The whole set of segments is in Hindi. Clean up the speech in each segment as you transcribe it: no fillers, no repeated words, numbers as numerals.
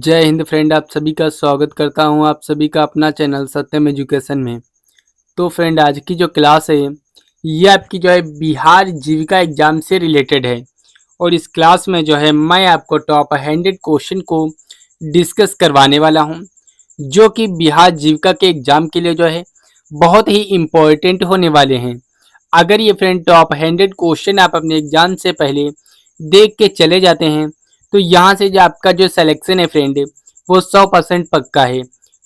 जय हिंद फ्रेंड, आप सभी का स्वागत करता हूं आप सभी का अपना चैनल सत्यम एजुकेशन में। तो फ्रेंड, आज की जो क्लास है ये आपकी जो है बिहार जीविका एग्जाम से रिलेटेड है। और इस क्लास में जो है मैं आपको टॉप 100 क्वेश्चन को डिस्कस करवाने वाला हूं, जो कि बिहार जीविका के एग्जाम के लिए जो है बहुत ही इम्पोर्टेंट होने वाले हैं। अगर ये फ्रेंड टॉप 100 क्वेश्चन आप अपने एग्जाम से पहले देख के चले जाते हैं तो यहाँ से जो आपका जो सिलेक्शन है फ्रेंड वो 100% पक्का है।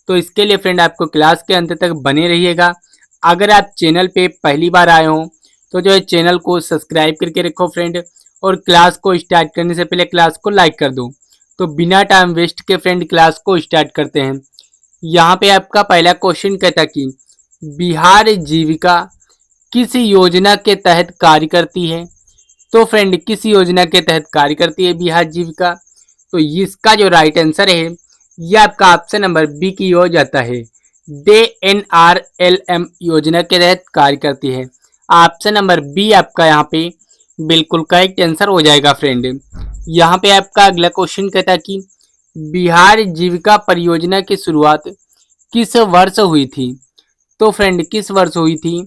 तो इसके लिए फ्रेंड आपको क्लास के अंत तक बने रहिएगा। अगर आप चैनल पे पहली बार आए हो तो जो है चैनल को सब्सक्राइब करके रखो फ्रेंड, और क्लास को स्टार्ट करने से पहले क्लास को लाइक कर दो। तो बिना टाइम वेस्ट के फ्रेंड क्लास को स्टार्ट करते हैं। यहाँ पे आपका पहला क्वेश्चन कहता कि बिहार जीविका किस योजना के तहत कार्य करती है। तो फ्रेंड, किस योजना के तहत कार्य करती है बिहार जीविका? तो इसका जो राइट आंसर है ये आपका ऑप्शन नंबर बी की ओर जाता है। DNRLM योजना के तहत कार्य करती है। ऑप्शन नंबर बी आपका यहाँ पे बिल्कुल करेक्ट आंसर हो जाएगा फ्रेंड। यहाँ पे आपका अगला क्वेश्चन कहता है कि बिहार जीविका परियोजना की शुरुआत किस वर्ष हुई थी। तो फ्रेंड, किस वर्ष हुई थी?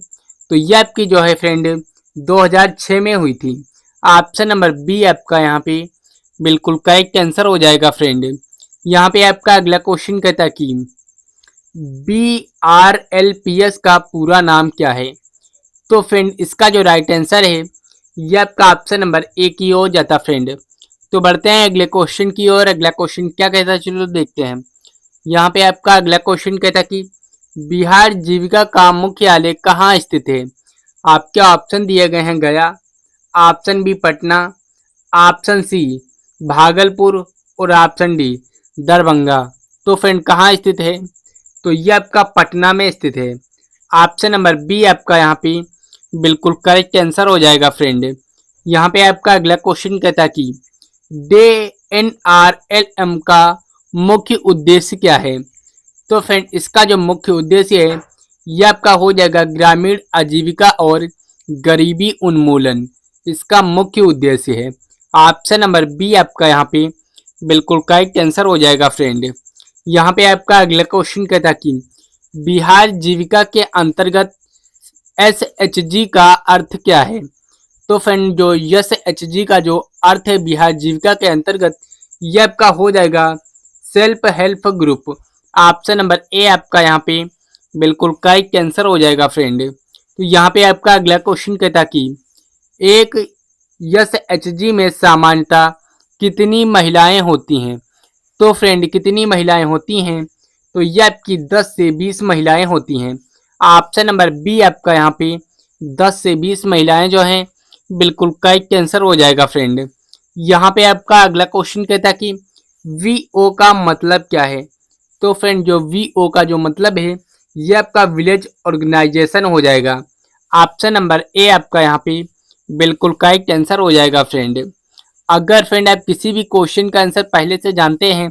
तो ये आपकी जो है फ्रेंड 2006 में हुई थी। ऑप्शन नंबर बी आपका यहाँ पे बिल्कुल करेक्ट आंसर हो जाएगा फ्रेंड। यहाँ पे आपका अगला क्वेश्चन कहता है कि BRLPS का पूरा नाम क्या है। तो फ्रेंड, इसका जो राइट आंसर है ये आपका ऑप्शन नंबर ए की ओर जाता फ्रेंड। तो बढ़ते हैं अगले क्वेश्चन की ओर। अगला क्वेश्चन क्या कहता है चलो देखते हैं। यहाँ पे आपका अगला क्वेश्चन कहता है कि बिहार जीविका का मुख्यालय कहाँ स्थित है। आपके ऑप्शन दिए गए हैं Gaya, option B Patna, option C Bhagalpur और ऑप्शन डी दरभंगा। तो फ्रेंड, कहाँ स्थित है? तो ये आपका पटना में स्थित है। ऑप्शन नंबर बी आपका यहाँ पे बिल्कुल करेक्ट आंसर हो जाएगा फ्रेंड। यहाँ पे आपका अगला क्वेश्चन कहता है कि DNRLM का मुख्य उद्देश्य क्या है। तो फ्रेंड, इसका जो मुख्य उद्देश्य है ये आपका हो जाएगा ग्रामीण आजीविका और गरीबी उन्मूलन। इसका मुख्य उद्देश्य है। ऑप्शन नंबर बी आपका यहाँ पे बिल्कुल करेक्ट आंसर हो जाएगा फ्रेंड। यहाँ पे आपका अगला क्वेश्चन कहता कि बिहार जीविका के अंतर्गत SHG का अर्थ क्या है। तो फ्रेंड, जो SHG का जो अर्थ है बिहार जीविका के अंतर्गत ये आपका हो जाएगा self help group. Option number A आपका यहाँ पे बिल्कुल करेक्ट आंसर हो जाएगा फ्रेंड। तो यहाँ पे आपका अगला क्वेश्चन कहता कि एक SHG में सामान्यतः कितनी महिलाएं होती हैं। तो फ्रेंड, कितनी महिलाएं होती हैं? तो ये आपकी 10 से 20 महिलाएं होती हैं। ऑप्शन नंबर बी आपका यहाँ पे 10 से 20 महिलाएं जो हैं बिल्कुल करेक्ट आंसर हो जाएगा फ्रेंड। यहाँ पे आपका अगला क्वेश्चन कहता कि VO का मतलब क्या है। तो फ्रेंड, जो VO का जो मतलब है ये आपका विलेज ऑर्गेनाइजेशन हो जाएगा। ऑप्शन नंबर ए आपका यहाँ पे बिल्कुल करेक्ट आंसर हो जाएगा फ्रेंड। अगर फ्रेंड आप किसी भी क्वेश्चन का आंसर पहले से जानते हैं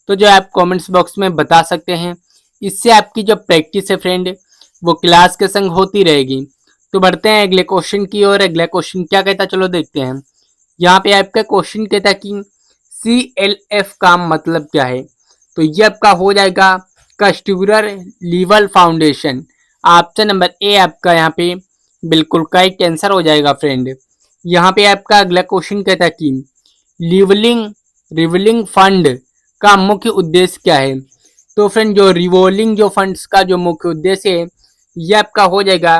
तो जो आप कमेंट्स बॉक्स में बता सकते हैं। इससे आपकी जो प्रैक्टिस है फ्रेंड वो क्लास के संग होती रहेगी। तो बढ़ते हैं अगले क्वेश्चन की ओर। अगला क्वेश्चन क्या कहता है चलो देखते हैं। यहाँ पे आपका क्वेश्चन कहता है कि CLF का मतलब क्या है। तो ये आपका हो जाएगा कस्टूरर level foundation. Option number A आपका यहाँ पे बिल्कुल करेक्ट आंसर हो जाएगा फ्रेंड। यहाँ पे आपका अगला क्वेश्चन कहता है कि रिवॉल्विंग फंड का मुख्य उद्देश्य क्या है। तो फ्रेंड, जो रिवॉल्विंग जो फंड्स का जो मुख्य उद्देश्य है ये आपका हो जाएगा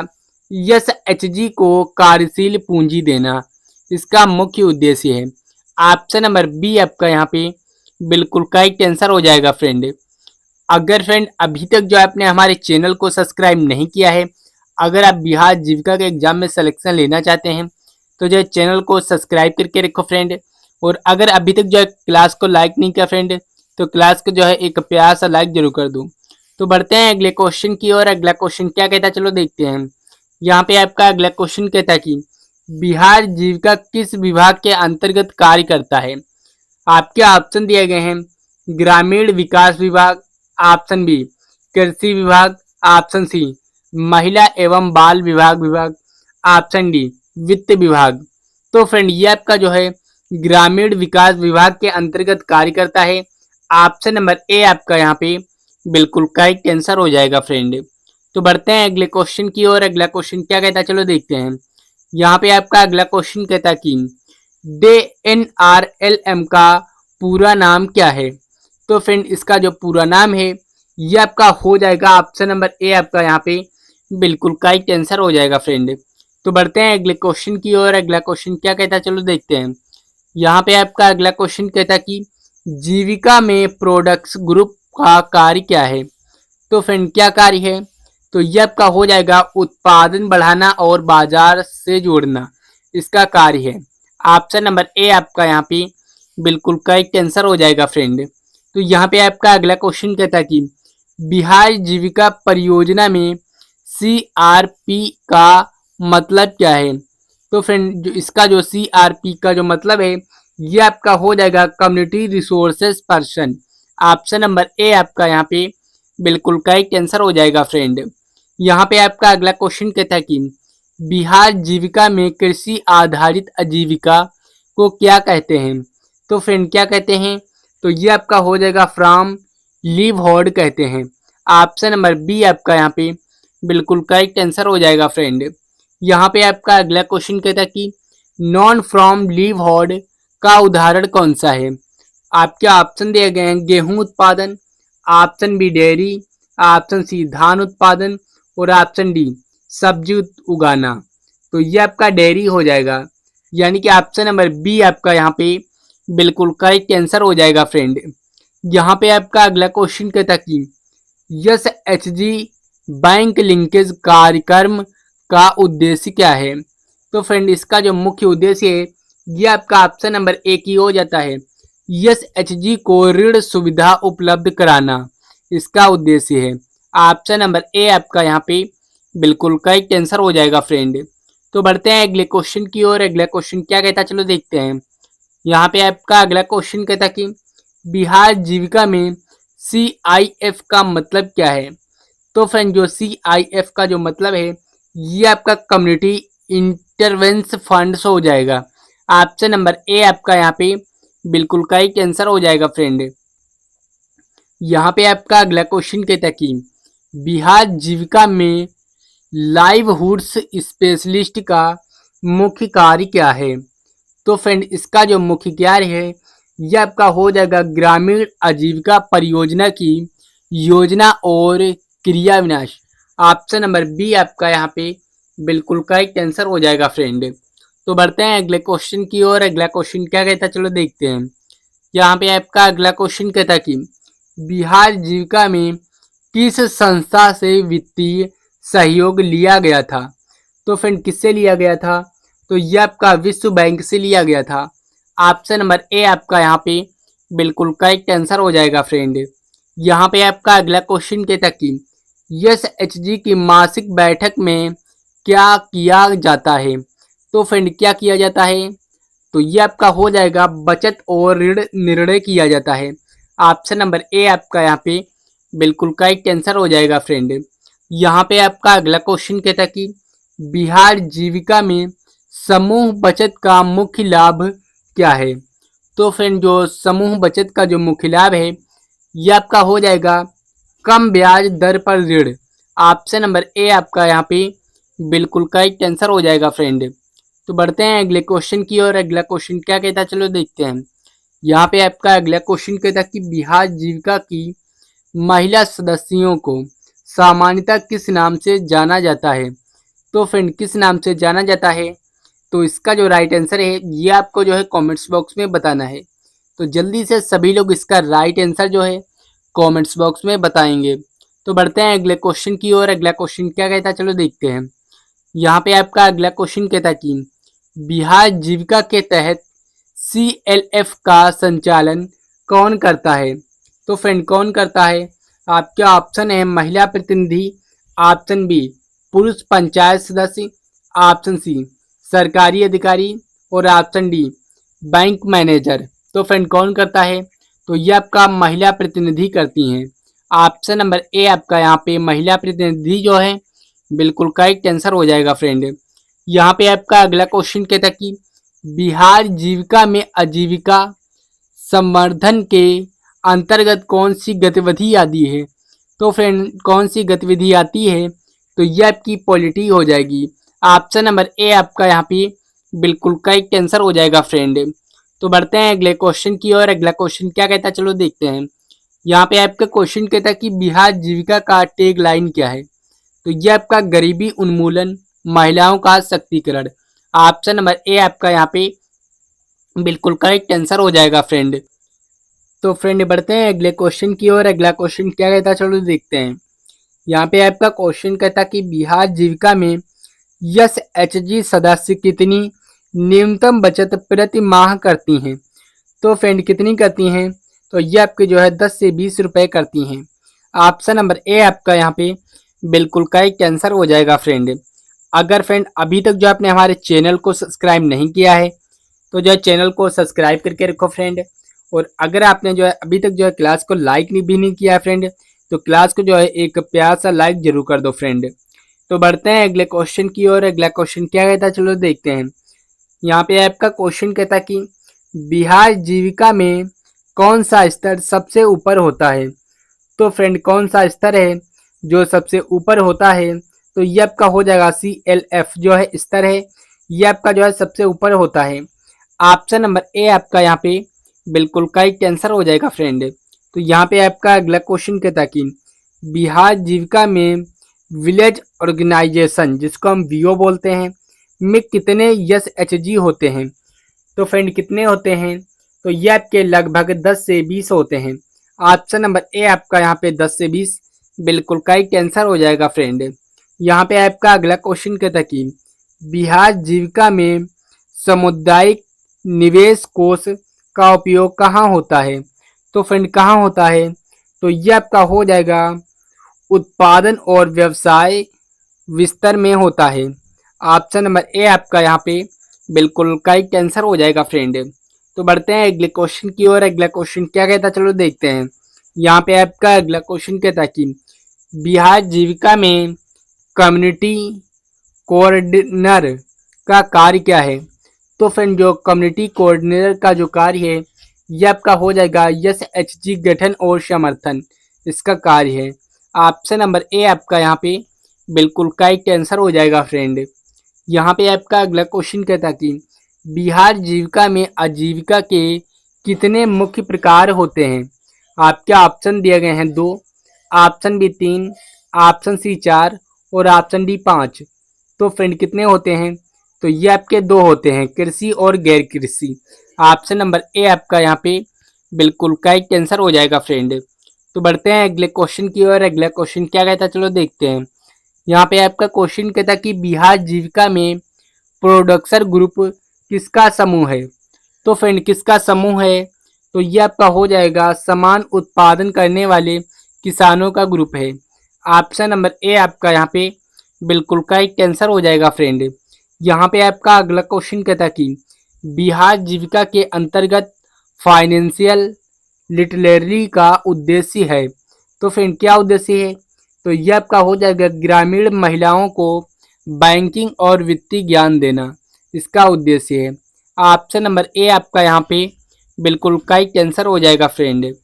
SHG को कार्यशील पूंजी देना। इसका मुख्य उद्देश्य है। ऑप्शन नंबर बी आपका यहाँ पे बिल्कुल करेक्ट आंसर हो जाएगा फ्रेंड। अगर फ्रेंड अभी तक जो आपने हमारे चैनल को सब्सक्राइब नहीं किया है, अगर आप बिहार जीविका के एग्जाम में सिलेक्शन लेना चाहते हैं तो जो चैनल को सब्सक्राइब करके रखो फ्रेंड। और अगर अभी तक जो है क्लास को लाइक नहीं किया फ्रेंड तो क्लास को जो है एक प्यार सा लाइक जरूर कर दो। तो बढ़ते हैं अगले क्वेश्चन की ओर। अगला क्वेश्चन क्या कहता है चलो देखते हैं। यहाँ पे आपका अगला क्वेश्चन कहता है कि बिहार जीविका किस विभाग के अंतर्गत कार्य करता है। आपके ऑप्शन दिए गए हैं ग्रामीण विकास विभाग, ऑप्शन बी कृषि विभाग, ऑप्शन सी महिला एवं बाल विभाग, ऑप्शन डी वित्त विभाग। तो फ्रेंड, ये आपका जो है ग्रामीण विकास विभाग के अंतर्गत कार्य करता है। ऑप्शन नंबर ए आपका यहाँ पे बिल्कुल करेक्ट आंसर हो जाएगा फ्रेंड। तो बढ़ते हैं अगले क्वेश्चन की ओर। अगला क्वेश्चन क्या कहता है चलो देखते हैं। यहाँ पे आपका अगला क्वेश्चन कहता है कि DNRLM का पूरा नाम क्या है। तो फ्रेंड इसका जो पूरा नाम है ये आपका हो जाएगा ऑप्शन नंबर ए आपका यहाँ पे बिल्कुल करेक्ट आंसर हो जाएगा फ्रेंड। तो बढ़ते हैं अगले क्वेश्चन की ओर। अगला क्वेश्चन क्या कहता है चलो देखते हैं। यहाँ पे आपका अगला क्वेश्चन कहता है कि जीविका में प्रोडक्ट्स ग्रुप का कार्य क्या है। तो फ्रेंड क्या कार्य है, तो ये आपका हो जाएगा उत्पादन बढ़ाना और बाजार से जोड़ना, इसका कार्य है। ऑप्शन नंबर ए आपका यहाँ पे बिल्कुल करेक्ट आंसर हो जाएगा फ्रेंड। तो यहाँ पे आपका अगला क्वेश्चन कहता है कि बिहार जीविका परियोजना में CRP का मतलब क्या है। तो फ्रेंड जो इसका जो CRP का जो मतलब है ये आपका हो जाएगा community resources person. Option number A आपका यहाँ पे बिल्कुल करेक्ट आंसर हो जाएगा फ्रेंड। यहाँ पे आपका अगला क्वेश्चन कहता है कि बिहार जीविका में कृषि आधारित आजीविका को क्या कहते हैं। तो फ्रेंड क्या कहते हैं, तो ये आपका हो जाएगा फ्रॉम लिवहॉड कहते हैं। ऑप्शन नंबर बी आपका यहाँ पे बिल्कुल करेक्ट आंसर हो जाएगा फ्रेंड। यहाँ पे आपका अगला क्वेश्चन कहता है कि नॉन फ्रॉम लिवहॉड का उदाहरण कौन सा है। आपके ऑप्शन दिए गए हैं गेहूं उत्पादन, option B dairy, option C धान उत्पादन और ऑप्शन डी सब्जी उगाना। तो ये आपका डेयरी हो जाएगा, यानी कि ऑप्शन नंबर बी आपका यहाँ पे बिल्कुल करेक्ट आंसर हो जाएगा फ्रेंड। यहाँ पे आपका अगला क्वेश्चन कहता कि SHG बैंक लिंकेज कार्यक्रम का उद्देश्य क्या है। तो फ्रेंड इसका जो मुख्य उद्देश्य है ये आपका ऑप्शन नंबर ए की हो जाता है। SHG को ऋण सुविधा उपलब्ध कराना, इसका उद्देश्य है। ऑप्शन नंबर ए आपका यहाँ पे बिल्कुल करेक्ट आंसर हो जाएगा फ्रेंड। तो बढ़ते हैं अगले क्वेश्चन की ओर। अगला क्वेश्चन क्या कहता है चलो देखते हैं। यहाँ पे आपका अगला क्वेश्चन कहता कि बिहार जीविका में CIF का मतलब क्या है। तो फ्रेंड जो CIF का जो मतलब है ये आपका कम्युनिटी इंटरवेंस फंड्स हो जाएगा। ऑप्शन नंबर ए आपका यहाँ पे बिल्कुल करेक्ट आंसर हो जाएगा फ्रेंड। यहाँ पे आपका अगला क्वेश्चन कहता है कि बिहार जीविका में लाइवहुड्स स्पेशलिस्ट का मुख्य कार्य क्या है। तो फ्रेंड इसका जो मुख्य कार्य है यह आपका हो जाएगा ग्रामीण आजीविका परियोजना की योजना और क्रियाविनाश। ऑप्शन नंबर बी आपका यहाँ पे बिल्कुल करेक्ट आंसर हो जाएगा फ्रेंड। तो बढ़ते हैं अगले क्वेश्चन की ओर। अगला क्वेश्चन क्या कहता है चलो देखते हैं। यहाँ पे आपका अगला क्वेश्चन कहता है कि बिहार जीविका में किस संस्था से वित्तीय सहयोग लिया गया था। तो फ्रेंड किससे लिया गया था, तो ये आपका विश्व बैंक से लिया गया था। ऑप्शन नंबर ए आपका यहाँ पे बिल्कुल करेक्ट आंसर हो जाएगा फ्रेंड। यहाँ पे आपका अगला क्वेश्चन कहता है कि SHG की मासिक बैठक में क्या किया जाता है। तो फ्रेंड क्या किया जाता है, तो ये आपका हो जाएगा बचत और ऋण निर्णय किया जाता है। ऑप्शन नंबर ए आपका यहाँ पे बिल्कुल करेक्ट आंसर हो जाएगा फ्रेंड। यहाँ पे आपका अगला क्वेश्चन कहता है कि बिहार जीविका में समूह बचत का मुख्य लाभ क्या है। तो फ्रेंड जो समूह बचत का जो मुख्य लाभ है ये आपका हो जाएगा कम ब्याज दर पर ऋण। ऑप्शन नंबर ए आपका यहाँ पे बिल्कुल करेक्ट आंसर हो जाएगा फ्रेंड। तो बढ़ते हैं अगले क्वेश्चन की ओर। अगला क्वेश्चन क्या कहता है चलो देखते हैं। यहाँ पे आपका अगला क्वेश्चन कहता है कि बिहार जीविका की महिला सदस्यों को सामान्यतः किस नाम से जाना जाता है। तो फ्रेंड किस नाम से जाना जाता है, तो इसका जो राइट आंसर है ये आपको जो है कमेंट्स बॉक्स में बताना है। तो जल्दी से सभी लोग इसका राइट आंसर जो है कमेंट्स बॉक्स में बताएंगे। तो बढ़ते हैं अगले क्वेश्चन की ओर। अगला क्वेश्चन क्या कहता है चलो देखते हैं। यहाँ पे आपका अगला क्वेश्चन कहता है कि बिहार जीविका के तहत CLF का संचालन कौन करता है। तो फ्रेंड कौन करता है, आपके ऑप्शन है महिला प्रतिनिधि, ऑप्शन बी पुरुष पंचायत सदस्य, ऑप्शन सी सरकारी अधिकारी और ऑप्शन डी बैंक मैनेजर। तो फ्रेंड कौन करता है, तो ये आपका महिला प्रतिनिधि करती हैं। ऑप्शन नंबर ए आपका यहाँ पे महिला प्रतिनिधि जो है बिल्कुल करेक्ट आंसर हो जाएगा फ्रेंड। यहाँ पे आपका अगला क्वेश्चन कहता है कि बिहार जीविका में आजीविका संवर्धन के अंतर्गत कौन सी गतिविधि आती है? तो फ्रेंड कौन सी गतिविधि आती है? तो ये आपकी पॉलिटी हो जाएगी। ऑप्शन नंबर ए आपका यहाँ पे बिल्कुल करेक्ट आंसर हो जाएगा फ्रेंड। तो बढ़ते हैं अगले क्वेश्चन की ओर। अगला क्वेश्चन क्या कहता है, चलो देखते हैं। यहाँ पे आपका क्वेश्चन कहता है कि बिहार जीविका का टैग लाइन क्या है? तो ये आपका गरीबी उन्मूलन, महिलाओं का शक्तिकरण। ऑप्शन नंबर ए आपका यहाँ पे बिल्कुल करेक्ट आंसर हो जाएगा फ्रेंड। तो फ्रेंड बढ़ते हैं अगले क्वेश्चन की ओर। अगला क्वेश्चन क्या कहता है, चलो देखते हैं। यहाँ पे आपका क्वेश्चन कहता है कि बिहार जीविका में एसएचजी सदस्य कितनी न्यूनतम बचत प्रति माह करती हैं? तो फ्रेंड कितनी करती हैं? तो ये आपके जो है 10 से 20 रुपए करती हैं। ऑप्शन नंबर ए आपका यहाँ पे बिल्कुल करेक्ट आंसर हो जाएगा फ्रेंड। अगर फ्रेंड अभी तक जो आपने हमारे चैनल को सब्सक्राइब नहीं किया है तो जो है चैनल को सब्सक्राइब करके रखो फ्रेंड। और अगर आपने जो है अभी तक जो है क्लास को लाइक भी नहीं किया है फ्रेंड, तो क्लास को जो है एक प्यार सा लाइक जरूर कर दो फ्रेंड। तो बढ़ते हैं अगले क्वेश्चन की ओर। अगला क्वेश्चन क्या कहता है, चलो देखते हैं। यहाँ पे आपका क्वेश्चन कहता है कि बिहार जीविका में कौन सा स्तर सबसे ऊपर होता है? तो फ्रेंड कौन सा स्तर है जो सबसे ऊपर होता है? तो ये आपका हो जाएगा CLF जो है स्तर है, ये आपका जो है सबसे ऊपर होता है। ऑप्शन नंबर ए आपका यहाँ पे बिल्कुल करेक्ट आंसर हो जाएगा फ्रेंड। तो यहाँ पे आपका अगला क्वेश्चन कहता है कि बिहार जीविका में विलेज ऑर्गेनाइजेशन, जिसको हम VO बोलते हैं, में कितने SHG होते हैं? तो फ्रेंड कितने होते हैं? तो ये आपके लगभग 10 से 20 होते हैं। ऑप्शन नंबर ए आपका यहाँ पे 10 से 20 बिल्कुल करेक्ट आंसर हो जाएगा फ्रेंड। यहाँ पे आपका अगला क्वेश्चन कहता है कि बिहार जीविका में सामुदायिक निवेश कोष का उपयोग कहाँ होता है? तो फ्रेंड कहाँ होता है? तो ये आपका हो जाएगा उत्पादन और व्यवसाय विस्तार में होता है। ऑप्शन नंबर ए आपका यहाँ पे बिल्कुल करेक्ट आंसर हो जाएगा फ्रेंड। तो बढ़ते हैं अगले क्वेश्चन की ओर। अगला क्वेश्चन क्या कहता है, चलो देखते हैं। यहाँ पे आपका अगला क्वेश्चन कहता है कि बिहार जीविका में कम्युनिटी कोऑर्डिनेटर का कार्य क्या है? तो फ्रेंड जो कम्युनिटी कोऑर्डिनेटर का जो कार्य है यह आपका हो जाएगा SHG गठन और समर्थन, इसका कार्य है। ऑप्शन नंबर ए आपका यहाँ पे बिल्कुल करेक्ट आंसर हो जाएगा फ्रेंड। यहाँ पे आपका अगला क्वेश्चन कहता है कि बिहार जीविका में आजीविका के कितने मुख्य प्रकार होते हैं? आपके ऑप्शन दिए गए हैं 2, ऑप्शन बी 3, ऑप्शन सी 4 और ऑप्शन डी 5। तो फ्रेंड कितने होते हैं? तो ये आपके 2 होते हैं, कृषि और गैर कृषि। ऑप्शन नंबर ए आपका यहाँ पे बिल्कुल करेक्ट आंसर हो जाएगा फ्रेंड। तो बढ़ते हैं अगले क्वेश्चन की ओर। अगला क्वेश्चन क्या कहता है, चलो देखते हैं। यहाँ पे आपका क्वेश्चन कहता है कि बिहार जीविका में प्रोडक्शन ग्रुप किसका समूह है? तो फ्रेंड किसका समूह है? तो ये आपका हो जाएगा समान उत्पादन करने वाले किसानों का ग्रुप है। ऑप्शन नंबर ए आपका यहाँ पे बिल्कुल करेक्ट आंसर हो जाएगा फ्रेंड। यहाँ पे आपका अगला क्वेश्चन कहता है कि बिहार जीविका के अंतर्गत फाइनेंशियल लिटरेसी का उद्देश्य है। तो फ्रेंड क्या उद्देश्य है? तो यह आपका हो जाएगा ग्रामीण महिलाओं को बैंकिंग और वित्तीय ज्ञान देना, इसका उद्देश्य है। ऑप्शन नंबर ए आपका यहाँ पे बिल्कुल करेक्ट आंसर हो जाएगा फ्रेंड।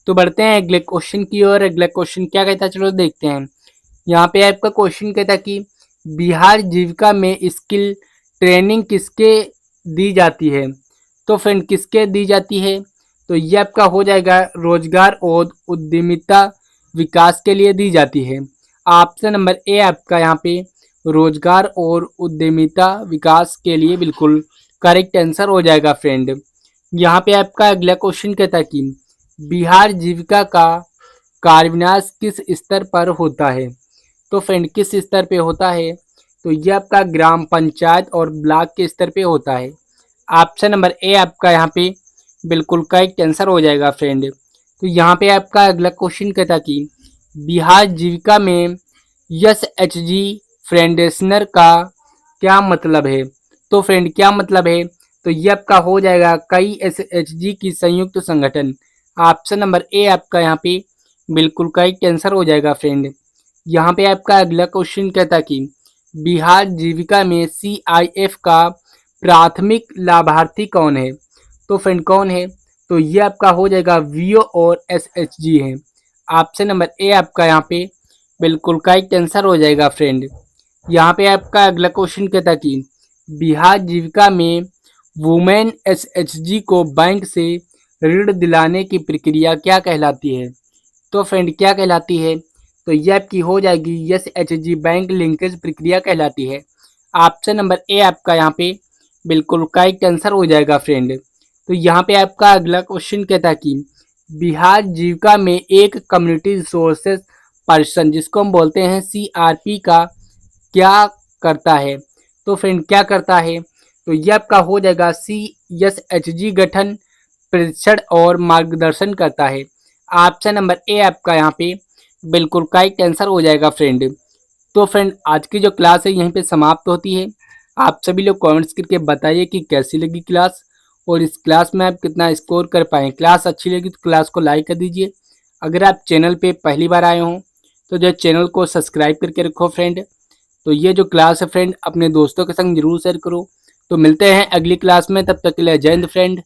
तो बढ़ते हैं अगले क्वेश्चन की ओर। अगला क्वेश्चन क्या कहता है, चलो देखते हैं। यहाँ पे आपका क्वेश्चन कहता है कि बिहार जीविका में स्किल ट्रेनिंग किसके दी जाती है? तो फ्रेंड किसके दी जाती है? तो ये आपका हो जाएगा रोजगार और उद्यमिता विकास के लिए दी जाती है। ऑप्शन नंबर ए आपका यहाँ पे रोजगार और उद्यमिता विकास के लिए बिल्कुल करेक्ट आंसर हो जाएगा फ्रेंड। यहाँ पे आपका अगला क्वेश्चन कहता है कि बिहार जीविका का कार्यान्वयन किस स्तर पर होता है? तो फ्रेंड किस स्तर पे होता है? तो ये आपका ग्राम पंचायत और ब्लॉक के स्तर पे होता है। ऑप्शन नंबर ए आपका यहाँ पे बिल्कुल करेक्ट आंसर हो जाएगा फ्रेंड। तो यहाँ पे आपका अगला क्वेश्चन कहता कि बिहार जीविका में SHG फाउंडेशनर का क्या मतलब है? तो फ्रेंड क्या मतलब है? तो ये आपका हो जाएगा कई SHG की संयुक्त संगठन। ऑप्शन नंबर ए आपका यहाँ पे बिल्कुल करेक्ट आंसर हो जाएगा फ्रेंड। यहाँ पे आपका अगला क्वेश्चन कहता कि बिहार जीविका में CIF का प्राथमिक लाभार्थी कौन है? तो फ्रेंड कौन है? तो ये आपका हो जाएगा वीओ और एसएचजी है। ऑप्शन नंबर ए आपका यहाँ पे बिल्कुल करेक्ट आंसर हो जाएगा फ्रेंड। यहाँ पे आपका अगला क्वेश्चन कहता कि बिहार जीविका में वुमेन एसएचजी को बैंक से ऋण दिलाने की प्रक्रिया क्या कहलाती है? तो फ्रेंड क्या कहलाती है? तो ये आपकी हो जाएगी एसएचजी बैंक लिंकेज प्रक्रिया कहलाती है। ऑप्शन नंबर ए आपका यहाँ पे बिल्कुल करेक्ट आंसर हो जाएगा फ्रेंड। तो यहाँ पे आपका अगला क्वेश्चन कहता है कि बिहार जीविका में एक कम्युनिटी रिसोर्सेज पर्सन जिसको हम बोलते हैं सीआरपी का क्या करता है? तो फ्रेंड क्या करता है? तो ये आपका हो जाएगा सीएसएचजी गठन, प्रशिक्षण और मार्गदर्शन करता है। ऑप्शन नंबर ए आपका यहाँ पे बिल्कुल करेक्ट आंसर हो जाएगा फ्रेंड। तो फ्रेंड आज की जो क्लास है यहीं पे समाप्त होती है। आप सभी लोग कमेंट्स करके बताइए कि कैसी लगी क्लास और इस क्लास में आप कितना स्कोर कर पाए। क्लास अच्छी लगी तो क्लास को लाइक कर दीजिए। अगर आप चैनल पे पहली बार आए हों तो जो चैनल को सब्सक्राइब करके रखो फ्रेंड। तो ये जो क्लास है फ्रेंड अपने दोस्तों के संग जरूर शेयर करो। तो मिलते हैं अगली क्लास में, तब तक के लिए जय हिंद फ्रेंड।